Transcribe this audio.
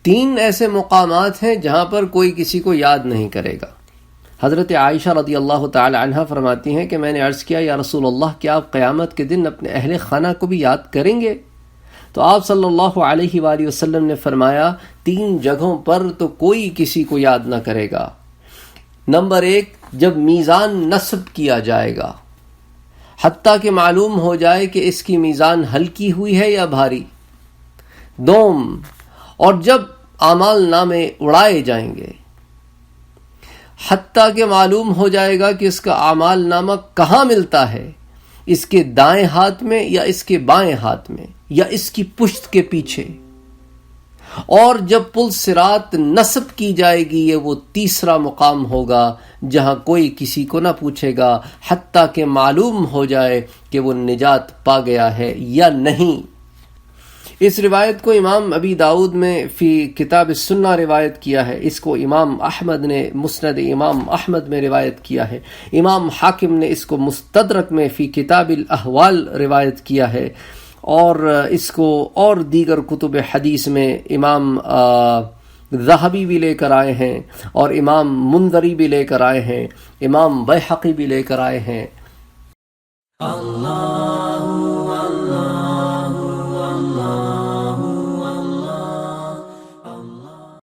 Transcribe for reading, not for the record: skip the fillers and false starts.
3 ایسے مقامات ہیں جہاں پر کوئی کسی کو یاد نہیں کرے گا۔ حضرت عائشہ رضی اللہ تعالی عنہ فرماتی ہیں کہ میں نے عرض کیا یا رسول اللہ کیا آپ قیامت کے دن اپنے اہل خانہ کو بھی یاد کریں گے؟ تو آپ صلی اللہ علیہ وآلہ وسلم نے فرمایا 3 جگہوں پر تو کوئی کسی کو یاد نہ کرے گا۔ نمبر 1، جب میزان نصب کیا جائے گا حتیٰ کہ معلوم ہو جائے کہ اس کی میزان ہلکی ہوئی ہے یا بھاری۔ 2، اور جب اعمال نامے اڑائے جائیں گے حتیٰ کہ معلوم ہو جائے گا کہ اس کا اعمال نامہ کہاں ملتا ہے، اس کے دائیں ہاتھ میں یا اس کے بائیں ہاتھ میں یا اس کی پشت کے پیچھے۔ اور جب پل صراط نصب کی جائے گی، یہ وہ 3را مقام ہوگا جہاں کوئی کسی کو نہ پوچھے گا حتیٰ کہ معلوم ہو جائے کہ وہ نجات پا گیا ہے یا نہیں۔ اس روایت کو امام ابی داؤد میں فی کتاب السنہ روایت کیا ہے، اس کو امام احمد نے مسند امام احمد میں روایت کیا ہے، امام حاکم نے اس کو مستدرک میں فی کتاب الاحوال روایت کیا ہے، اور اس کو اور دیگر کتب حدیث میں امام ذہبی بھی لے کر آئے ہیں، اور امام منذری بھی لے کر آئے ہیں، امام بیہقی بھی لے کر آئے ہیں۔ اللہ